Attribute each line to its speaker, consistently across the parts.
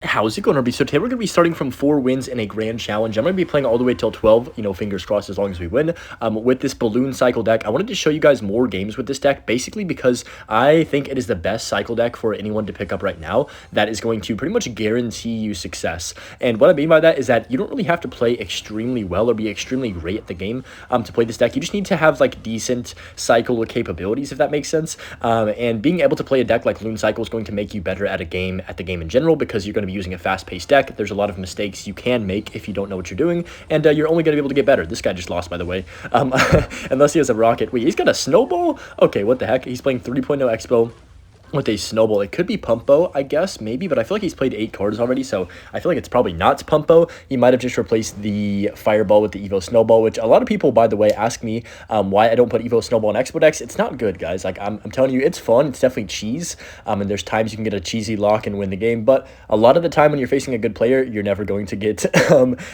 Speaker 1: How's it going, RB? So today we're going to be starting from 4 wins in a grand challenge. I'm going to be playing all the way till 12, fingers crossed as long as we win, with this balloon cycle deck. I wanted to show you guys more games with this deck, basically because I think it is the best cycle deck for anyone to pick up right now that is going to pretty much guarantee you success. And what I mean by that is that you don't really have to play extremely well or be extremely great at the game to play this deck. You just need to have like decent cycle capabilities, if that makes sense. And being able to play a deck like Loon Cycle is going to make you better at the game in general, because you're going to be using a fast-paced deck. There's a lot of mistakes you can make if you don't know what you're doing, and you're only going to be able to get better. This guy just lost, by the way, unless he has a rocket. Wait, he's got a snowball? Okay, what the heck? He's playing 3.0 Expo with a snowball. It could be Pumpo, I guess, maybe, but I feel like he's played 8 cards already, so I feel like it's probably not Pumpo. He might have just replaced the Fireball with the Evo Snowball, which a lot of people, by the way, ask me why I don't put Evo Snowball in Expo decks. It's not good, guys. Like, I'm telling you, it's fun. It's definitely cheese, and there's times you can get a cheesy lock and win the game, but a lot of the time when you're facing a good player, you're never going to get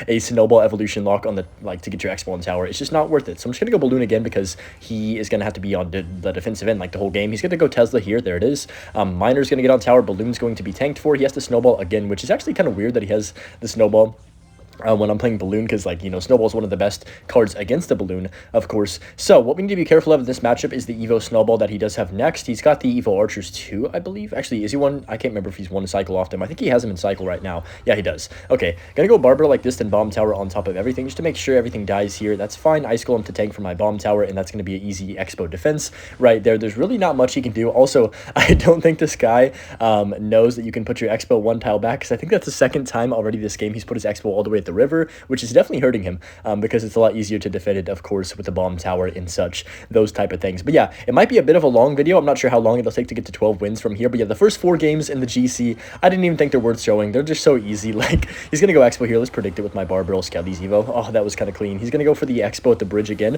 Speaker 1: a Snowball Evolution lock on the, to get your Expo on tower. It's just not worth it. So I'm just going to go Balloon again because he is going to have to be on the defensive end, like, the whole game. He's going to go Tesla here. There it is. Miner's going to get on tower. Balloon's going to be tanked for. He has the Snowball again, which is actually kind of weird that he has the Snowball when I'm playing Balloon, because, like, Snowball is one of the best cards against the Balloon, of course. So what we need to be careful of in this matchup is the Evo Snowball that he does have next. He's got the Evo Archers too, I believe. Actually, is he one? I can't remember if he's one to cycle off them. I think he has him in cycle right now. Yeah, he does. Okay, gonna go Barber like this, then Bomb Tower on top of everything, just to make sure everything dies here. That's fine. Ice Golem to tank for my Bomb Tower, and that's gonna be an easy Expo defense right there. There's really not much he can do. Also, I don't think this guy knows that you can put your Expo 1 tile back, because I think that's the second time already this game he's put his Expo all the way at the river, which is definitely hurting him, because it's a lot easier to defend it, of course, with the Bomb Tower and such, those type of things. But yeah, it might be a bit of a long video. I'm not sure how long it'll take to get to 12 wins from here, but yeah, the first 4 games in the GC, I didn't even think they're worth showing. They're just so easy. Like, he's gonna go Expo here. Let's predict it with my Barbarrel Skelly's Evo. Oh, that was kind of clean. He's gonna go for the Expo at the bridge again.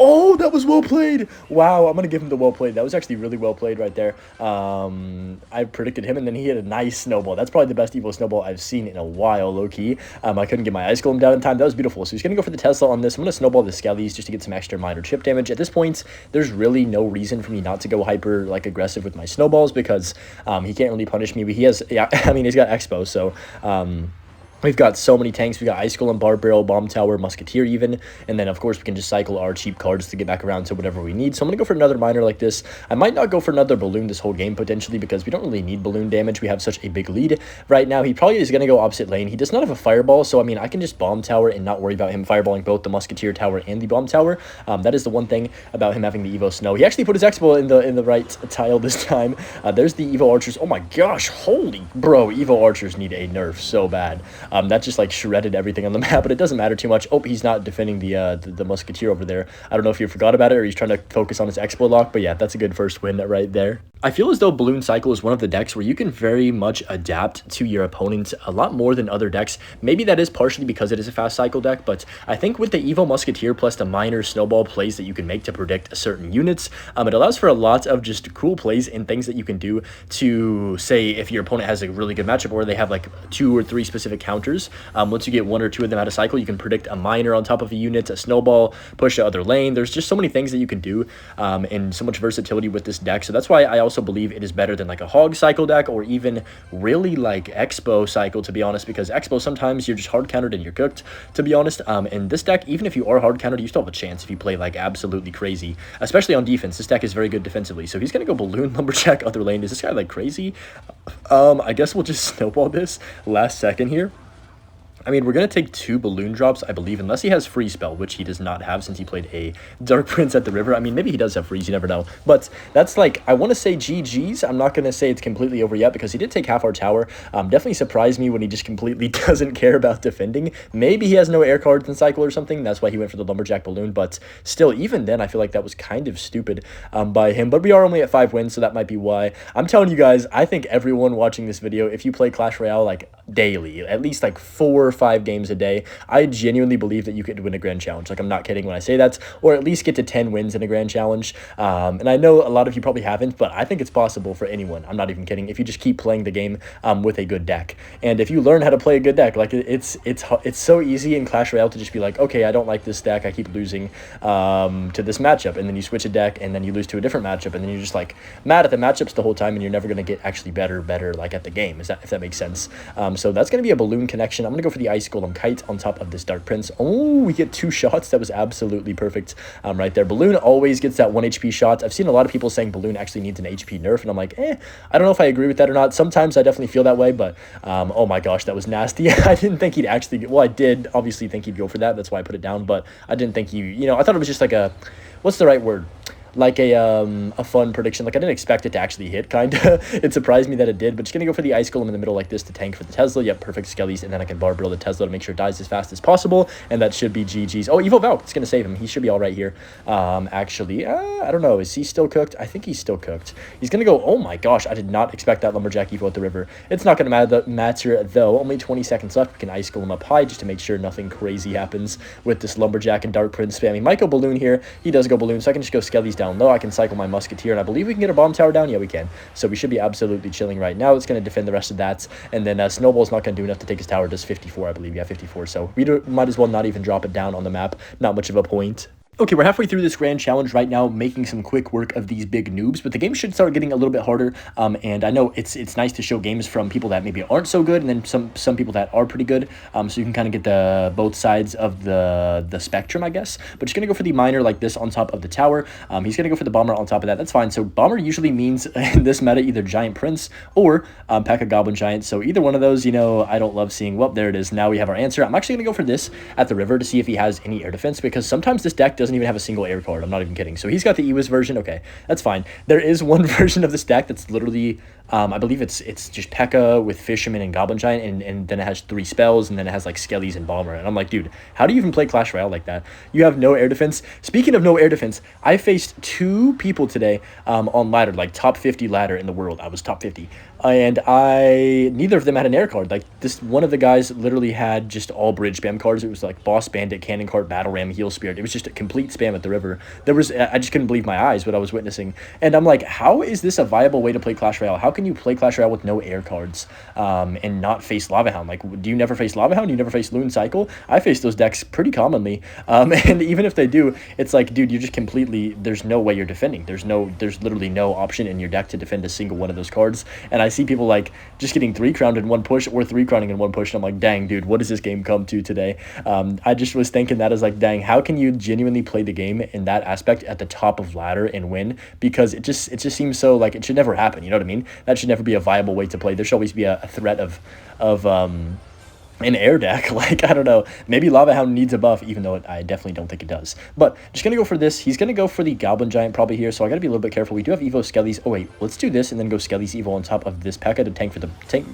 Speaker 1: Oh, that was well played. Wow, I'm going to give him the well played. That was actually really well played right there. I predicted him, and then he hit a nice snowball. That's probably the best Evo snowball I've seen in a while, low-key. I couldn't get my Ice Golem down in time. That was beautiful. So he's going to go for the Tesla on this. I'm going to snowball the Skellies just to get some extra minor chip damage. At this point, there's really no reason for me not to go hyper, aggressive with my snowballs, because he can't really punish me. But he has, yeah, I mean, he's got Expo, so... we've got so many tanks. We got Ice Golem, Barbarrel, Bomb Tower, Musketeer even. And then, of course, we can just cycle our cheap cards to get back around to whatever we need. So I'm going to go for another Miner like this. I might not go for another Balloon this whole game, potentially, because we don't really need Balloon damage. We have such a big lead right now. He probably is going to go opposite lane. He does not have a Fireball, so, I mean, I can just Bomb Tower and not worry about him fireballing both the Musketeer Tower and the Bomb Tower. That is the one thing about him having the Evo Snow. He actually put his Expo in the right tile this time. There's the Evo Archers. Oh, my gosh. Holy, bro. Evo Archers need a nerf so bad. That just, shredded everything on the map, but it doesn't matter too much. Oh, he's not defending the Musketeer over there. I don't know if you forgot about it or he's trying to focus on his Expo lock, but yeah, that's a good first win right there. I feel as though Balloon Cycle is one of the decks where you can very much adapt to your opponent a lot more than other decks. Maybe that is partially because it is a fast cycle deck, but I think with the Evo Musketeer plus the minor snowball plays that you can make to predict certain units, it allows for a lot of just cool plays and things that you can do to, say, if your opponent has a really good matchup or they have 2 or 3 specific counters. Once you get 1 or 2 of them out of cycle, you can predict a miner on top of a unit, a snowball, push the other lane. There's just so many things that you can do, and so much versatility with this deck. So that's why I also believe it is better than a hog cycle deck, or even really Expo cycle, to be honest, because Expo sometimes you're just hard countered and you're cooked, to be honest. In this deck, even if you are hard countered, you still have a chance if you play absolutely crazy, especially on defense. This deck is very good defensively. So he's gonna go Balloon Lumberjack other lane. Is this guy crazy? I guess we'll just snowball this last second here. I mean, we're going to take 2 balloon drops, I believe, unless he has Freeze Spell, which he does not have since he played a Dark Prince at the river. I mean, maybe he does have Freeze, you never know. But that's I want to say GG's. I'm not going to say it's completely over yet because he did take half our tower. Definitely surprised me when he just completely doesn't care about defending. Maybe he has no air cards in cycle or something. That's why he went for the Lumberjack Balloon. But still, even then, I feel like that was kind of stupid by him. But we are only at 5 wins, so that might be why. I'm telling you guys, I think everyone watching this video, if you play Clash Royale daily, at least 4 or 5 games a day, I genuinely believe that you could win a grand challenge. Like, I'm not kidding when I say that, or at least get to 10 wins in a grand challenge. And I know a lot of you probably haven't, but I think it's possible for anyone. I'm not even kidding. If you just keep playing the game with a good deck, and if you learn how to play a good deck, like it's so easy in Clash Royale to just be like, okay, I don't like this deck, I keep losing to this matchup, and then you switch a deck, and then you lose to a different matchup, and then you're just like mad at the matchups the whole time, and you're never gonna get actually better like at the game. If that makes sense? So that's gonna be a balloon connection. I'm gonna go for the Ice Golem Kite on top of this Dark Prince. Oh, we get 2 shots. That was absolutely perfect right there. Balloon always gets that 1 HP shot. I've seen a lot of people saying Balloon actually needs an HP nerf, and I'm like, I don't know if I agree with that or not. Sometimes I definitely feel that way, but oh my gosh, that was nasty. I didn't think he'd actually, well, I did obviously think he'd go for that. That's why I put it down, but I didn't think I thought it was just like a, what's the right word? Like a fun prediction. Like, I didn't expect it to actually hit, kind of. It surprised me that it did, but just gonna go for the Ice Golem in the middle like this to tank for the Tesla. Yep, perfect Skellies, and then I can bar barrel the Tesla to make sure it dies as fast as possible, and that should be GG's. Oh, Evo Valk, it's gonna save him. He should be all right here. Actually, I don't know. Is he still cooked? I think he's still cooked. He's gonna go, oh my gosh, I did not expect that Lumberjack Evo at the river. It's not gonna matter though. Only 20 seconds left. We can Ice Golem up high just to make sure nothing crazy happens with this Lumberjack and Dark Prince spamming. Might go Balloon here. He does go Balloon, so I can just go Skellies down low. I can cycle my Musketeer, and I believe we can get a bomb tower down. Yeah, we can. So we should be absolutely chilling right now. It's going to defend the rest of that, and then Snowball's not going to do enough to take his tower. It does 54, I believe. Yeah, 54. So we might as well not even drop it down on the map. Not much of a point. Okay, we're halfway through this grand challenge right now, making some quick work of these big noobs, but the game should start getting a little bit harder. And I know it's nice to show games from people that maybe aren't so good, and then some people that are pretty good. So you can kind of get the both sides of the spectrum, I guess. But just gonna go for the miner like this on top of the tower. He's gonna go for the bomber on top of that. That's fine. So bomber usually means in this meta either Giant Prince or P.E.K.K.A. Goblin Giant. So either one of those, I don't love seeing. Well, there it is. Now we have our answer. I'm actually gonna go for this at the river to see if he has any air defense, because sometimes this deck doesn't even have a single air card. I'm not even kidding. So he's got the EWIS version. Okay, that's fine. There is one version of this deck that's literally, I believe it's just P.E.K.K.A. with Fisherman and Goblin Giant, and then it has 3 spells, and then it has like Skellies and Bomber. And I'm like, dude, how do you even play Clash Royale like that? You have no air defense. Speaking of no air defense, I faced 2 people today on ladder, like top 50 ladder in the world. I was top 50. And neither of them had an air card. Like, this one of the guys literally had just all bridge spam cards. It was like Boss Bandit, Cannon Cart, Battle Ram, Heal Spirit. It was just a complete spam at the river. I just couldn't believe my eyes what I was witnessing. And I'm like, how is this a viable way to play Clash Royale? How can you play Clash Royale with no air cards and not face Lava Hound? Like, do you never face Lava Hound? Do you never face Loon Cycle? I face those decks pretty commonly. And even if they do, it's like, dude, you're just completely, there's no way you're defending. There's literally no option in your deck to defend a single one of those cards. And I see people like just getting 3-crowned in one push or 3-crowning in one push, and I'm like, dang, dude, what does this game come to today? I just was thinking that as like, dang, how can you genuinely play the game in that aspect at the top of ladder and win? Because it just seems so like it should never happen. You know what I mean? That should never be a viable way to play. There should always be a threat of an air deck. Like, I don't know, maybe Lava Hound needs a buff, even though I definitely don't think it does. But just gonna go for this. He's gonna go for the Goblin Giant probably here, so I gotta be a little bit careful. We do have Evo Skellies. Oh wait, let's do this and then go Skellies Evo on top of this P.E.K.K.A. to tank for the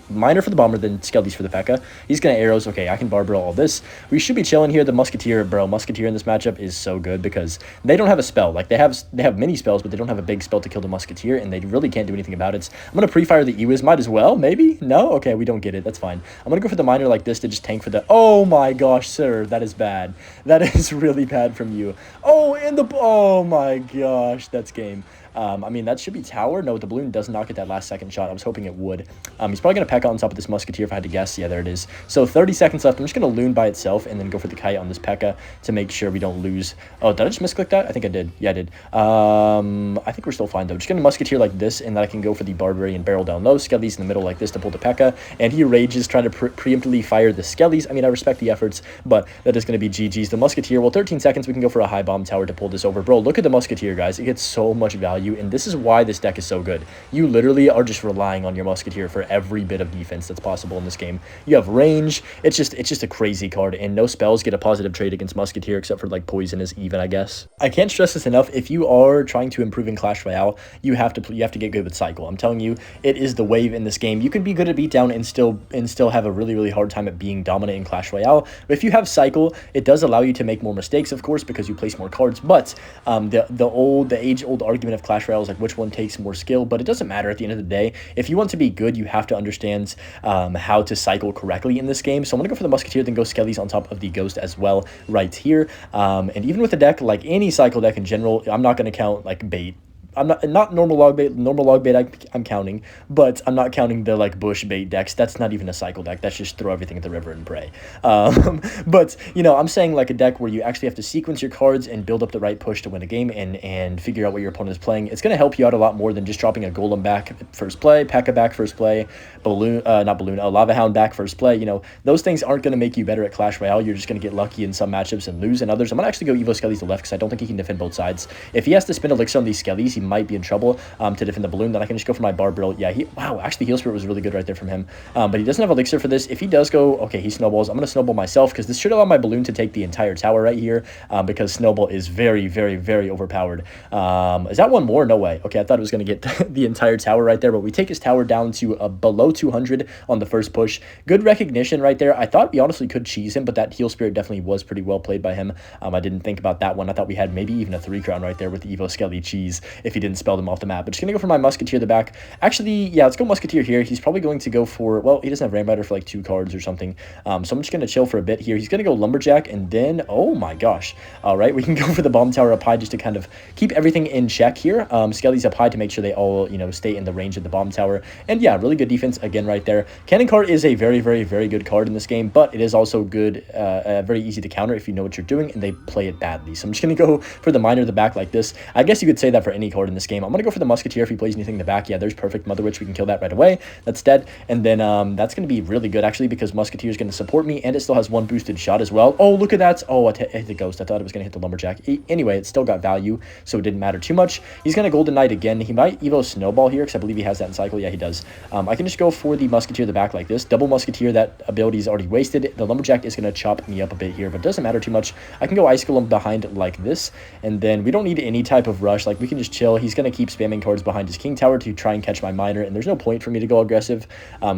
Speaker 1: miner for the bomber, then Skellies for the P.E.K.K.A. He's gonna arrows. Okay, I can bar barrel all this. We should be chilling here. The Musketeer, bro, Musketeer in this matchup is so good because they don't have a spell. Like, they have many spells, but they don't have a big spell to kill the Musketeer, and they really can't do anything about it. I'm gonna pre-fire the EWIS. Might as well, maybe. No, okay, we don't get it. That's fine. I'm gonna go for the miner like this to just tank for the. Oh my gosh, sir, that is bad. That is really bad from you. Oh, and oh my gosh, that's game. I mean, that should be tower. No, the balloon does not get that last second shot. I was hoping it would. He's probably going to P.E.K.K.A. on top of this Musketeer if I had to guess. Yeah, there it is. So 30 seconds left. I'm just going to loon by itself and then go for the kite on this P.E.K.K.A. to make sure we don't lose. Oh, did I just misclick that? I think I did. Yeah, I did. I think we're still fine, though. Just going to Musketeer like this, and then I can go for the Barbarian barrel down low. Skellies in the middle like this to pull the P.E.K.K.A. And he rages trying to preemptively fire the Skellies. I mean, I respect the efforts, but that is going to be GG's. The Musketeer, well, 13 seconds. We can go for a high bomb tower to pull this over. Bro, look at the Musketeer, guys. It gets so much value, and this is why this deck is so good. You literally are just relying on your Musketeer for every bit of defense that's possible in this game. You have range. It's just a crazy card, and no spells get a positive trade against Musketeer except for like Poisonous even, I guess. I can't stress this enough. If you are trying to improve in Clash Royale, you have to get good with Cycle. I'm telling you, it is the wave in this game. You can be good at beatdown and still have a really hard time at being dominant in Clash Royale. But if you have Cycle, it does allow you to make more mistakes, of course, because you place more cards. But the age-old argument of Clash Royale is like which one takes more skill, but it doesn't matter at the end of the day. If you want to be good, you have to understand how to cycle correctly in this game. So I'm going to go for the Musketeer, then go Skellies on top of the Ghost as well right here. And even with the deck, like any cycle deck in general, I'm not going to count like bait. I'm not normal log bait. Normal log bait I'm counting, but I'm not counting the like bush bait decks. That's not even a cycle deck. That's just throw everything at the river and pray. But you know, I'm saying like a deck where you actually have to sequence your cards and build up the right push to win a game and figure out what your opponent is playing. It's going to help you out a lot more than just dropping a Golem back first play, P.E.K.K.A back first play, a Lava Hound back first play. You know, those things aren't going to make you better at Clash Royale. You're just going to get lucky in some matchups and lose in others. I'm going to actually go Evo Skellies to left because I don't think he can defend both sides. If he has to spend Elixir on these Skellies, he might be in trouble to defend the balloon. Then I can just go for my Barbarrel. Yeah, wow, actually Heal Spirit was really good right there from him. But he doesn't have Elixir for this. If he does go, okay, he snowballs. I'm going to snowball myself because this should allow my balloon to take the entire tower right here because Snowball is very, very, very overpowered. Is that one more? No way. Okay, I thought it was going to get the entire tower right there, but we take his tower down to below 200 on the first push. Good recognition right there. I thought we honestly could cheese him, but that Heal Spirit definitely was pretty well played by him. I didn't think about that one. I thought we had maybe even a 3-crown right there with the Evo Skelly cheese if he didn't spell them off the map. But just going to go for my Musketeer the back. Actually, yeah, let's go Musketeer here. He's probably going to go for, well, he doesn't have Ram Rider for like 2 cards or something. So I'm just going to chill for a bit here. He's going to go Lumberjack and then, oh my gosh. All right, we can go for the Bomb Tower up high just to kind of keep everything in check here. Skelly's up high to make sure they all, you know, stay in the range of the Bomb Tower. And yeah, really good defense again right there. Cannon card is a very, very, very good card in this game, but it is also good, very easy to counter if you know what you're doing and they play it badly. So I'm just going to go for the Miner the back like this. I guess you could say that for any card in this game. I'm going to go for the Musketeer if he plays anything in the back. Yeah, there's perfect Mother Witch. We can kill that right away. That's dead. And then that's going to be really good actually because Musketeer is going to support me and it still has 1 boosted shot as well. Oh, look at that. Oh, it hit the Ghost. I thought it was going to hit the Lumberjack. Anyway, it still got value, so it didn't matter too much. He's going to Golden Knight again. He might Evo Snowball here because I believe he has that in cycle. Yeah, he does. I can just go for the Musketeer the back like this. Double Musketeer, that ability is already wasted. The Lumberjack is going to chop me up a bit here, but it doesn't matter too much. I can go Ice Golem behind like this, and then we don't need any type of rush. Like, we can just chill. He's going to keep spamming cards behind his King Tower to try and catch my Miner, and there's no point for me to go aggressive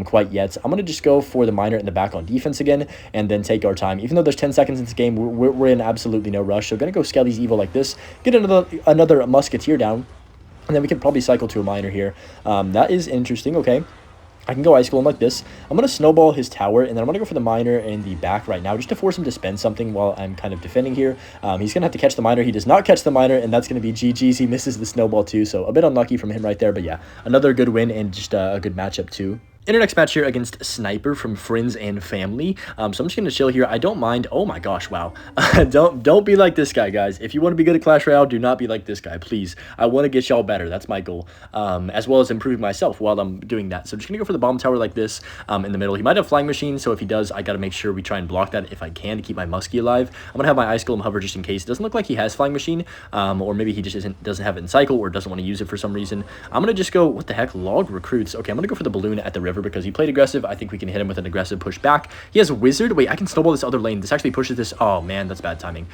Speaker 1: quite yet. I'm going to just go for the Miner in the back on defense again, and then take our time. Even though there's 10 seconds in this game, we're in absolutely no rush. So going to go Skelly's Evo like this, get another Musketeer down, and then we can probably cycle to a Miner here. That is interesting. Okay. I can go Ice Golem like this. I'm going to snowball his tower, and then I'm going to go for the Miner in the back right now, just to force him to spend something while I'm kind of defending here. He's going to have to catch the Miner. He does not catch the Miner, and that's going to be GG's. He misses the snowball too, so a bit unlucky from him right there. But yeah, another good win and just a good matchup too. In our next match here against Sniper from Friends and Family. So I'm just going to chill here. I don't mind. Oh my gosh, wow. Don't be like this guy, guys. If you want to be good at Clash Royale, do not be like this guy, please. I want to get y'all better. That's my goal. As well as improving myself while I'm doing that. So I'm just going to go for the Bomb Tower like this in the middle. He might have Flying Machine, so if he does, I got to make sure we try and block that if I can to keep my Muskie alive. I'm going to have my Ice Golem hover just in case. It doesn't look like he has Flying Machine, or maybe he just doesn't have it in cycle or doesn't want to use it for some reason. I'm going to just go, what the heck, Log Recruits. Okay, I'm going to go for the Balloon at the river because he played aggressive. I think we can hit him with an aggressive push back. He has a Wizard. Wait, I can snowball this other lane. This actually pushes this. Oh, man, that's bad timing.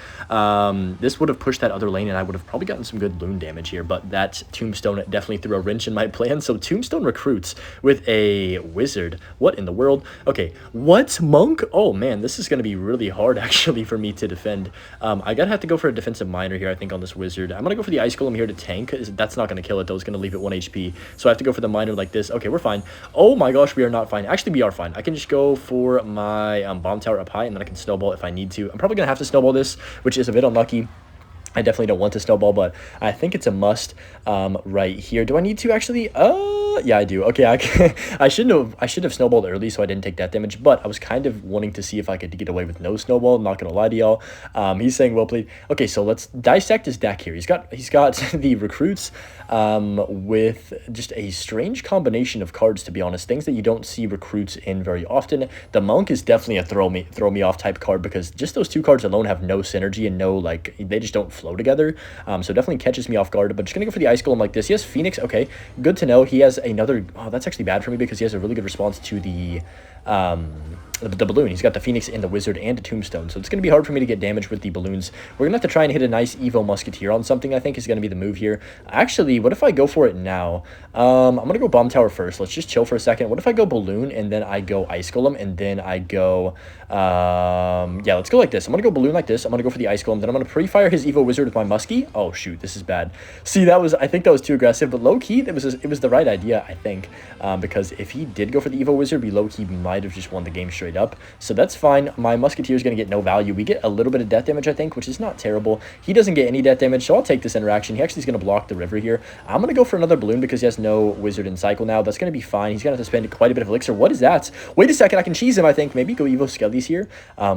Speaker 1: This would have pushed that other lane, and I would have probably gotten some good loon damage here, but that Tombstone definitely threw a wrench in my plan. So Tombstone recruits with a Wizard. What in the world? Okay, what? Monk? Oh, man, this is going to be really hard, actually, for me to defend. I gotta have to go for a defensive Miner here, I think, on this Wizard. I'm going to go for the Ice Golem here to tank. That's not going to kill it, though. It's going to leave it 1 HP. So I have to go for the Miner like this. Okay, we're fine. Oh, my gosh, we are not fine. Actually, we are fine. I can just go for my Bomb Tower up high, and then I can snowball if I need to. I'm probably going to have to snowball this, which is a bit unlucky. I definitely don't want to snowball, but I think it's a must right here. Do I need to actually? Yeah, I do. Okay, I should have snowballed early, so I didn't take that damage. But I was kind of wanting to see if I could get away with no snowball. I'm not gonna lie to y'all. He's saying well played. Okay, so let's dissect his deck here. He's got the recruits with just a strange combination of cards, to be honest. Things that you don't see recruits in very often. The Monk is definitely a throw me off type card because just those 2 cards alone have no synergy and no, like, they just don't flow together. So definitely catches me off guard. But just gonna go for the Ice Golem like this. He has Phoenix. Okay, good to know. He has another. Oh, that's actually bad for me because he has a really good response to the the balloon. He's got the Phoenix and the Wizard and a Tombstone, so it's going to be hard for me to get damage with the balloons. We're going to have to try and hit a nice Evo Musketeer on something, I think is going to be the move here. Actually, what if I go for it now? I'm going to go Bomb Tower first. Let's just chill for a second. What if I go Balloon, and then I go Ice Golem, and then I go... yeah, let's go like this. I'm going to go Balloon like this. I'm going to go for the Ice Golem, then I'm going to pre-fire his Evo Wizard with my Muskie. Oh, shoot, this is bad. See, I think that was too aggressive, but low-key, it was the right idea, I think, because if he did go for the Evo Wizard, we low-key might have just won the game straight up. So that's fine. My Musketeer is going to get no value. We get a little bit of death damage, I think, which is not terrible. He doesn't get any death damage, so I'll take this interaction. He actually is going to block the river here. I'm going to go for another balloon because he has no Wizard in cycle now. That's going to be fine. He's going to have to spend quite a bit of elixir. What is that? Wait a second. I can cheese him, I think. Maybe go Evo Skellies here.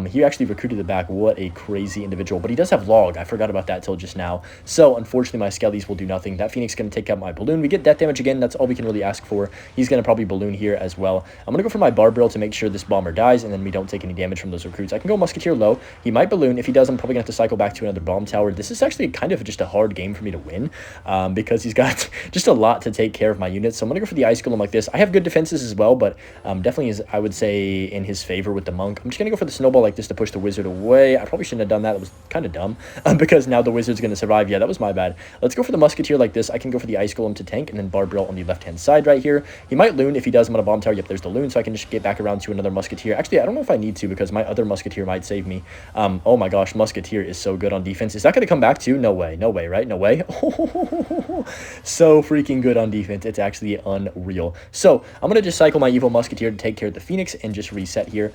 Speaker 1: He actually recruited the back. What a crazy individual. But he does have log. I forgot about that till just now. So, unfortunately, my Skellies will do nothing. That Phoenix is going to take out my balloon. We get death damage again. That's all we can really ask for. He's going to probably balloon here as well. I'm going to go for my Barbarrel to make sure this bomber dies, and then we don't take any damage from those recruits. I can go Musketeer low. He might balloon. If he does, I'm probably going to have to cycle back to another bomb tower. This is actually kind of just a hard game for me to win because he's got just a lot to take care of my units. So I'm going to go for the Ice Golem like this. I have good defenses as well, but definitely is, I would say, in his favor with the Monk. I'm just going to go for the Snowball like this to push the Wizard away. I probably shouldn't have done that. That was kind of dumb because now the Wizard's going to survive. Yeah, that was my bad. Let's go for the Musketeer like this. I can go for the Ice Golem to tank and then Barbarrel on the left-hand side right here. He might loon. If he does, I'm going to bomb tower. Yep, there's the loon, so I can just get back around to another Musketeer. Actually, I don't know if I need to because my other Musketeer might save me. Oh my gosh, Musketeer is so good on defense. Is that going to come back too? No way. No way, right? No way. So freaking good on defense. It's actually unreal. So I'm going to just cycle my Evil Musketeer to take care of the Phoenix and just reset here.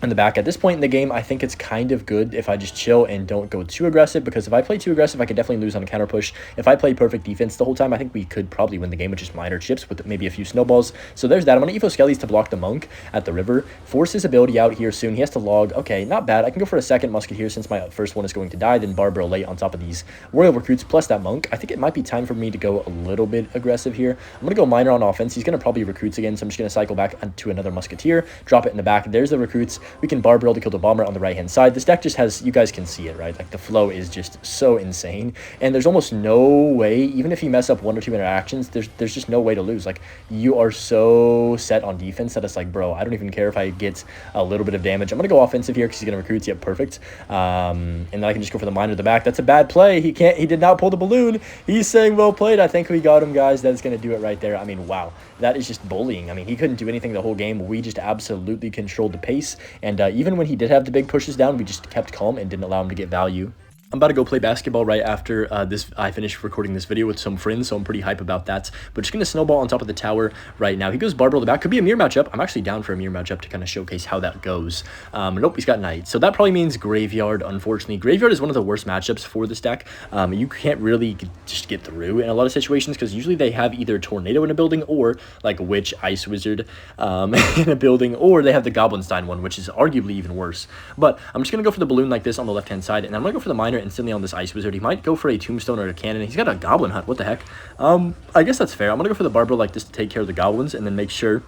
Speaker 1: In the back. At this point in the game, I think it's kind of good if I just chill and don't go too aggressive, because if I play too aggressive, I could definitely lose on a counter push. If I play perfect defense the whole time, I think we could probably win the game with just minor chips with maybe a few snowballs. So there's that. I'm going to Evo Skellies to block the Monk at the river. Force his ability out here soon. He has to log. Okay, not bad. I can go for a second Musketeer since my first one is going to die. Then Barbarrel late on top of these Royal Recruits plus that Monk. I think it might be time for me to go a little bit aggressive here. I'm going to go Minor on offense. He's going to probably Recruits again, so I'm just going to cycle back to another Musketeer. Drop it in the back. There's the Recruits. We can Barbarrel to kill the Bomber on the right hand side. This deck just has, you guys can see it, right? Like the flow is just so insane, and there's almost no way, even if you mess up one or two interactions, there's just no way to lose. Like, you are so set on defense that it's like, bro, I don't even care if I get a little bit of damage. I'm gonna go offensive here because he's gonna recruit. Yep, perfect. And then I can just go for the Miner to the back. That's a bad play. He did not pull the balloon. He's saying well played. I think we got him, guys. That's gonna do it right there. I mean, wow, that is just bullying. I mean, he couldn't do anything the whole game. We just absolutely controlled the pace, and even when he did have the big pushes down, we just kept calm and didn't allow him to get value. I'm about to go play basketball right after I finished recording this video with some friends, so I'm pretty hype about that. But just going to snowball on top of the tower right now. He goes Barbarrel to the back. Could be a mirror matchup. I'm actually down for a mirror matchup to kind of showcase how that goes. Nope, he's got Knight. So that probably means Graveyard, unfortunately. Graveyard is one of the worst matchups for this deck. You can't really just get through in a lot of situations because usually they have either Tornado in a building or like Witch, Ice Wizard in a building, or they have the Goblinstein one, which is arguably even worse. But I'm just going to go for the balloon like this on the left-hand side, and I'm going to go for the Miner instantly on this Ice Wizard. He might go for a Tombstone or a Cannon. He's got a Goblin Hut. What the heck? I guess that's fair. I'm going to go for the Barbarrel like this to take care of the Goblins and then make sure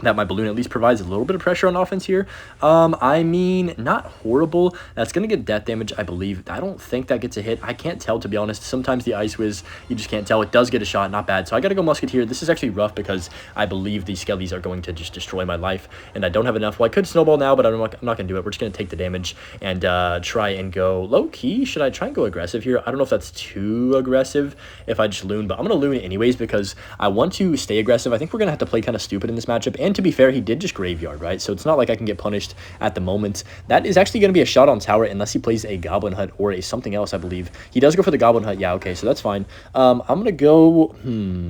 Speaker 1: that my balloon at least provides a little bit of pressure on offense here. I mean, not horrible. That's going to get death damage, I believe. I don't think that gets a hit. I can't tell, to be honest. Sometimes the Ice Wiz, you just can't tell. It does get a shot, not bad. So I got to go Musketeer. This is actually rough because I believe these Skellies are going to just destroy my life, and I don't have enough. Well, I could Snowball now, but I'm not going to do it. We're just going to take the damage and try and go low-key. Should I try and go aggressive here? I don't know if that's too aggressive if I just loon, but I'm going to loon anyways because I want to stay aggressive. I think we're going to have to play kind of stupid in this matchup, and to be fair, he did just Graveyard, right? So it's not like I can get punished at the moment. That is actually going to be a shot on tower unless he plays a Goblin Hut or a something else, I believe. He does go for the Goblin Hut. Yeah, okay, so that's fine. I'm going to go,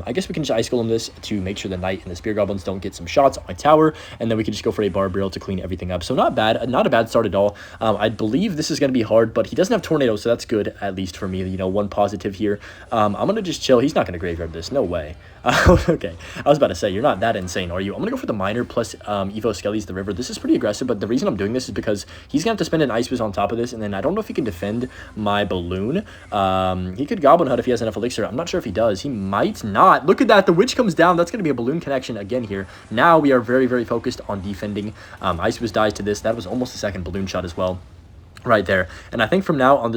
Speaker 1: I guess we can just Ice Golem this to make sure the Knight and the Spear Goblins don't get some shots on my tower, and then we can just go for a Barbarrel to clean everything up. So not bad, not a bad start at all. I believe this is going to be hard, but he doesn't have Tornado, so that's good, at least for me. You know, one positive here. I'm going to just chill. He's not going to Graveyard this. No way. Okay, I was about to say, you're not that insane, are you? I'm going to go for the Miner plus Evo Skellies the river. This is pretty aggressive, but the reason I'm doing this is because he's going to have to spend an Ice Wiz on top of this, and then I don't know if he can defend my balloon. He could Goblin Hut if he has enough elixir. I'm not sure if he does. He might not. Look at that. The Witch comes down. That's going to be a balloon connection again here. Now we are very, very focused on defending. Ice Wiz dies to this. That was almost a second balloon shot as well. right there. And I think from now on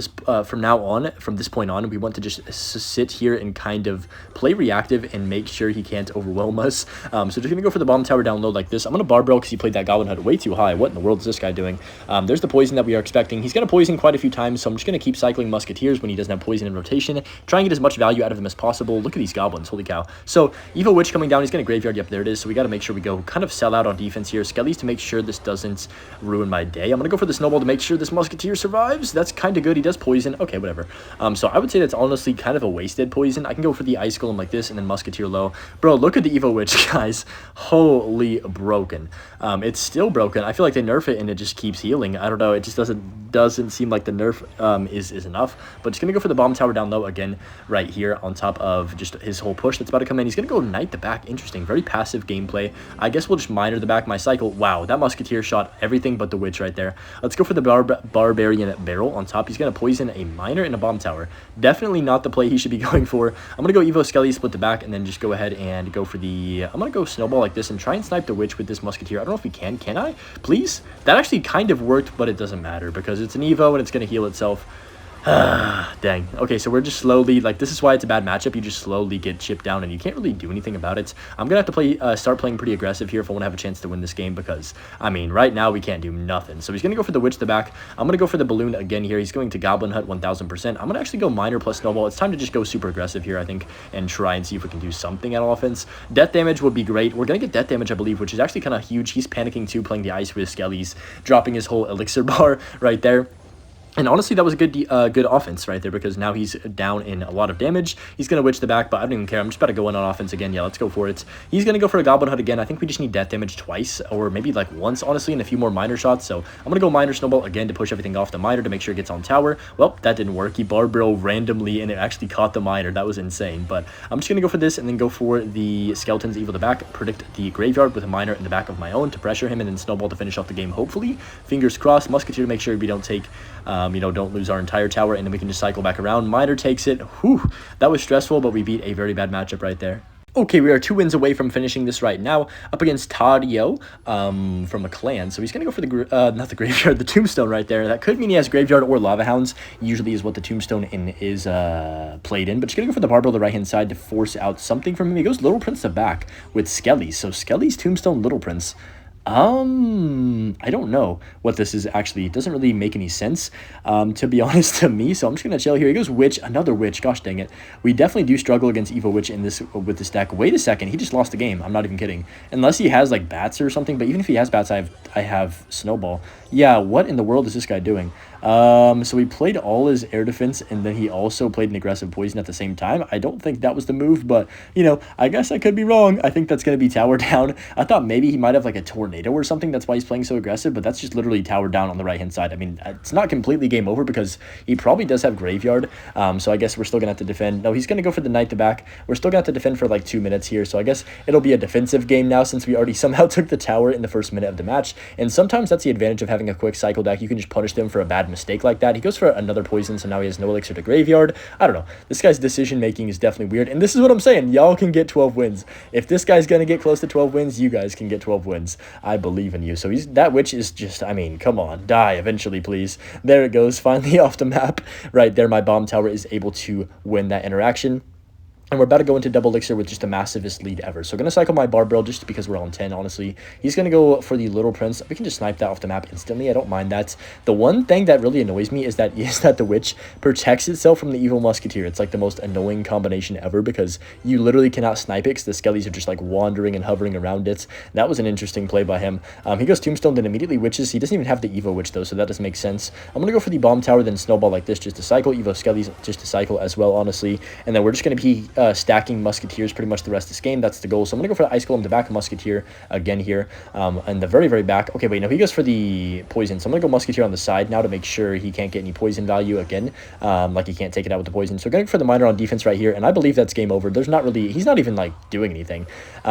Speaker 1: from this point on, we want to just sit here and kind of play reactive and make sure he can't overwhelm us. So just gonna go for the bomb tower down low like this. I'm gonna barbell because he played that goblin hut way too high. What in the world is this guy doing? There's the poison that we are expecting. He's gonna poison quite a few times, so I'm just gonna keep cycling musketeers when he doesn't have poison in rotation, try and get as much value out of him as possible. Look at these goblins, holy cow. So Evo Witch coming down, he's gonna graveyard. Yep, there it is. So we gotta make sure we go kind of sell out on defense here. Skellies to make sure this doesn't ruin my day. I'm gonna go for the snowball to make sure this musketeer survives. That's kind of good. He does poison. Okay, whatever. So I would say that's honestly kind of a wasted poison. I can go for the ice golem like this and then musketeer low. Bro, look at the Evo Witch, guys. Holy broken. It's still broken. I feel like they nerf it and it just keeps healing. I don't know. It just doesn't seem like the nerf is enough. But just gonna go for the bomb tower down low again right here on top of just his whole push that's about to come in. He's gonna go knight the back. Interesting. Very passive gameplay. I guess we'll just miner the back my cycle. Wow, that musketeer shot everything but the witch right there. Let's go for the barbarian barrel on top. He's gonna poison a miner and a bomb tower. Definitely not the play he should be going for. I'm gonna go Evo Skelly, split the back, and then just go ahead and go for the I'm gonna go snowball like this and try and snipe the witch with this musketeer. I don't know if we can I? Please? That actually kind of worked, but it doesn't matter because it's an Evo and it's gonna heal itself. Dang. Okay, so we're just slowly, like, this is why it's a bad matchup. You just slowly get chipped down, and you can't really do anything about it. I'm going to have to start playing pretty aggressive here if I want to have a chance to win this game because, I mean, right now we can't do nothing. So he's going to go for the witch the back. I'm going to go for the balloon again here. He's going to goblin hut 1000%. I'm going to actually go miner plus snowball. It's time to just go super aggressive here, I think, and try and see if we can do something at offense. Death damage would be great. We're going to get death damage, I believe, which is actually kind of huge. He's panicking too, playing the ice with his skellies, dropping his whole elixir bar right there. And honestly, that was a good offense right there because now he's down in a lot of damage. He's going to witch the back, but I don't even care. I'm just about to go in on offense again. Yeah, let's go for it. He's going to go for a goblin hut again. I think we just need death damage twice or maybe like once, honestly, and a few more miner shots. So I'm going to go miner snowball again to push everything off the miner to make sure it gets on tower. Well, that didn't work. He barbell randomly, and it actually caught the miner. That was insane. But I'm just going to go for this and then go for the skeletons Evo the back, predict the graveyard with a miner in the back of my own to pressure him, and then snowball to finish off the game, hopefully. Fingers crossed. Musketeer to make sure we don't take, don't lose our entire tower, and then we can just cycle back around. Miner takes it. Whew, that was stressful, but we beat a very bad matchup right there. Okay, we are 2 wins away from finishing this right now, up against Tadio from a clan. So he's going to go for the, not the graveyard, the tombstone right there. That could mean he has graveyard or lava hounds, usually is what the tombstone is played in. But just going to go for the barbell on the right-hand side to force out something from him. He goes Little Prince to back with Skelly. So Skelly's tombstone, Little Prince. I don't know what this is actually. It doesn't really make any sense, to be honest to me. So I'm just gonna chill here. He goes Witch, another Witch. Gosh dang it. We definitely do struggle against Evo Witch in this with this deck. Wait a second, he just lost the game. I'm not even kidding. Unless he has like bats or something. But even if he has bats, I have Snowball. Yeah, what in the world is this guy doing? So he played all his air defense, and then he also played an aggressive poison at the same time. I don't think that was the move, but, I guess I could be wrong. I think that's going to be tower down. I thought maybe he might have, like, a tornado or something. That's why he's playing so aggressive, but that's just literally tower down on the right-hand side. I mean, it's not completely game over because he probably does have graveyard, so I guess we're still going to have to defend. No, he's going to go for the knight to back. We're still going to have to defend for, like, 2 minutes here, so I guess it'll be a defensive game now since we already somehow took the tower in the first minute of the match, and sometimes that's the advantage of having a quick cycle deck. You can just punish them for a bad mistake like that. He goes for another poison, so now he has no elixir to graveyard. I don't know. This guy's decision making is definitely weird, and this is what I'm saying. Y'all can get 12 wins. If this guy's gonna get close to 12 wins, you guys can get 12 wins. I believe in you. So that witch is just, I mean, come on, die eventually, please. There it goes, finally off the map. Right there, my bomb tower is able to win that interaction. And we're about to go into double elixir with just the massivest lead ever. So I'm going to cycle my barbell just because we're on 10, honestly. He's going to go for the Little Prince. We can just snipe that off the map instantly. I don't mind that. The one thing that really annoys me is that the witch protects itself from the evil musketeer. It's like the most annoying combination ever because you literally cannot snipe it because the skellies are just like wandering and hovering around it. That was an interesting play by him. He goes Tombstone, then immediately witches. He doesn't even have the Evo Witch though, so that doesn't make sense. I'm going to go for the Bomb Tower, then Snowball like this just to cycle. Evo Skellies just to cycle as well, honestly. And then we're just going to be stacking musketeers pretty much the rest of this game. That's the goal. So I'm gonna go for the ice golem, the back of musketeer again here, and the very back. Okay, wait, no, he goes for the poison, so I'm gonna go musketeer on the side now to make sure he can't get any poison value again, like he can't take it out with the poison. So going for the miner on defense right here, and I believe that's game over. There's not really, he's not even like doing anything.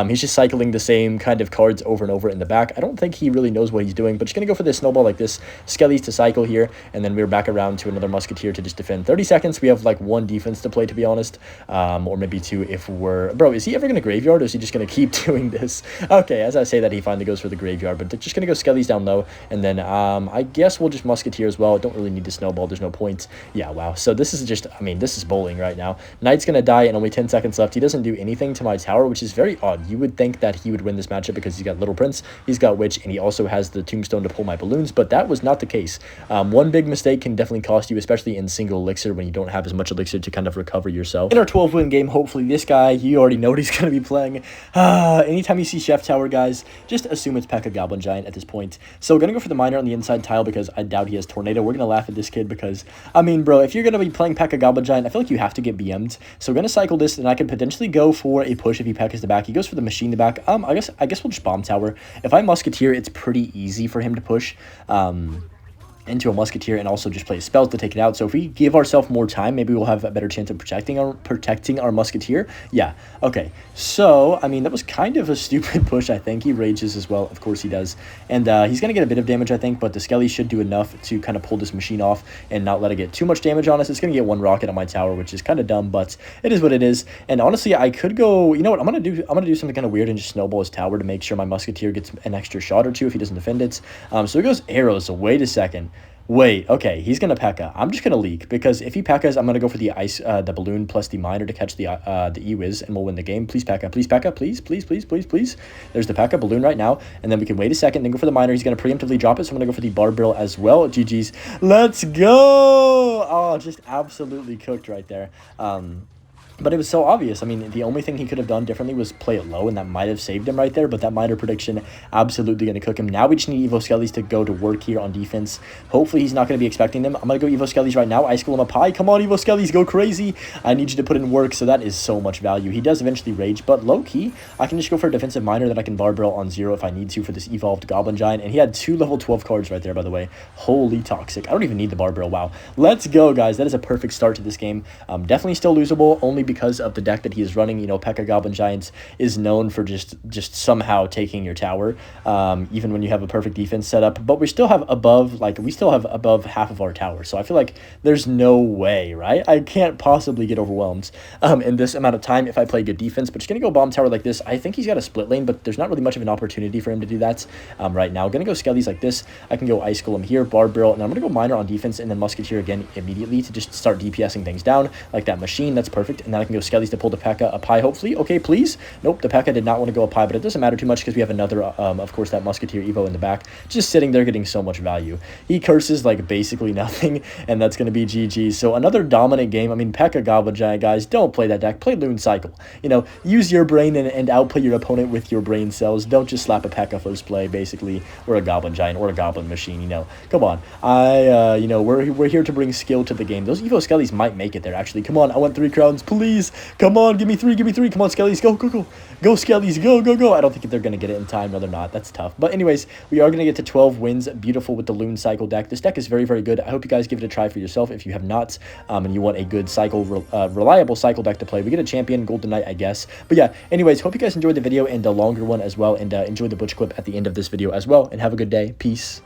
Speaker 1: He's just cycling the same kind of cards over and over in the back. I don't think he really knows what he's doing, but just gonna go for this snowball like this, skellies to cycle here, and then we're back around to another musketeer to just defend 30 seconds. We have like one defense to play, to be honest, or or maybe 2 if we're... Bro, is he ever going to graveyard, or is he just going to keep doing this? Okay, as I say that, he finally goes for the graveyard, but they're just going to go Skellies down low, and then I guess we'll just Musketeer as well. Don't really need to snowball. There's no point. Yeah, wow. So this is just, I mean, this is bowling right now. Knight's going to die and only 10 seconds left. He doesn't do anything to my tower, which is very odd. You would think that he would win this matchup because he's got Little Prince, he's got Witch, and he also has the Tombstone to pull my balloons, but that was not the case. One big mistake can definitely cost you, especially in single elixir when you don't have as much elixir to kind of recover yourself. In our 12-win game, hopefully this guy, you already know what he's going to be playing. Anytime you see Chef Tower, guys, just assume it's P.E.K.K.A. Goblin Giant at this point. So we're going to go for the Miner on the inside tile because I doubt he has Tornado. We're going to laugh at this kid because, I mean, bro, if you're going to be playing P.E.K.K.A. Goblin Giant, I feel like you have to get BM'd. So we're going to cycle this, and I could potentially go for a push if he P.E.K.K.A.s the back. He goes for the machine the back. I guess we'll just Bomb Tower. If I Musketeer, it's pretty easy for him to push into a Musketeer and also just play spells to take it out. So if we give ourselves more time, maybe we'll have a better chance of protecting our Musketeer. Yeah, okay. So, I mean, that was kind of a stupid push, I think. He rages as well. Of course he does. And he's going to get a bit of damage, I think, but the Skelly should do enough to kind of pull this machine off and not let it get too much damage on us. It's going to get 1 rocket on my tower, which is kind of dumb, but it is what it is. And honestly, I could go, you know what, I'm going to do something kind of weird and just snowball his tower to make sure my Musketeer gets an extra shot or 2 if he doesn't defend it. So he goes arrows. So wait a second. Wait, okay, he's going to P.E.K.K.A. I'm just going to leak, because if he P.E.K.K.A.s, I'm going to go for the the balloon plus the miner to catch the E-Wiz, and we'll win the game. Please P.E.K.K.A. Please P.E.K.K.A. Please, please, please, please, please. There's the P.E.K.K.A. balloon right now, and then we can wait a second, then go for the miner. He's going to preemptively drop it, so I'm going to go for the Barb Barrel as well. GG's. Let's go! Oh, just absolutely cooked right there. But it was so obvious. I mean, the only thing he could have done differently was play it low, and that might have saved him right there. But that miner prediction absolutely going to cook him. Now we just need Evo Skellies to go to work here on defense. Hopefully he's not going to be expecting them. I'm going to go Evo Skellies right now. Ice School him up high. Come on, Evo Skellies, go crazy. I need you to put in work, so that is so much value. He does eventually rage, but low-key, I can just go for a defensive miner that I can Barb Barrel on 0 if I need to for this evolved Goblin Giant. And he had 2 level 12 cards right there, by the way. Holy toxic. I don't even need the Barb Barrel. Wow. Let's go, guys. That is a perfect start to this game. Definitely still losable, only because of the deck that he is running. You know, P.E.K.K.A. Goblin Giants is known for just somehow taking your tower, even when you have a perfect defense setup. But we still have above half of our tower. So I feel like there's no way, right? I can't possibly get overwhelmed in this amount of time if I play good defense. But just gonna go bomb tower like this. I think he's got a split lane, but there's not really much of an opportunity for him to do that right now. Gonna go Skellies like this. I can go Ice Golem here, Barb Barrel, and I'm gonna go Miner on defense and then Musketeer again immediately to just start DPSing things down like that machine. That's perfect. And then I can go Skellies to pull the P.E.K.K.A. up high, hopefully. Okay, please. Nope, the P.E.K.K.A. did not want to go up high, but it doesn't matter too much because we have another, of course, that Musketeer Evo in the back, just sitting there getting so much value. He curses like basically nothing, and that's going to be GG. So another dominant game. I mean, P.E.K.K.A. Goblin Giant, guys, don't play that deck. Play Loon Cycle. You know, use your brain and outplay your opponent with your brain cells. Don't just slap a P.E.K.K.A. first play, basically, or a Goblin Giant, or a Goblin Machine, you know. Come on. You know, we're here to bring skill to the game. Those Evo Skellies might make it there, actually. Come on, I want 3 crowns, please. Come on, give me 3, give me 3. Come on, Skellies, go, go, go. Go, Skellies, go, go, go. I don't think they're going to get it in time. No, they're not. That's tough. But anyways, we are going to get to 12 wins. Beautiful with the Loon Cycle deck. This deck is very, very good. I hope you guys give it a try for yourself if you have not, and you want a good cycle, reliable cycle deck to play. We get a champion, Golden Knight, I guess. But yeah, anyways, hope you guys enjoyed the video and the longer one as well, and enjoy the Butch clip at the end of this video as well, and have a good day. Peace.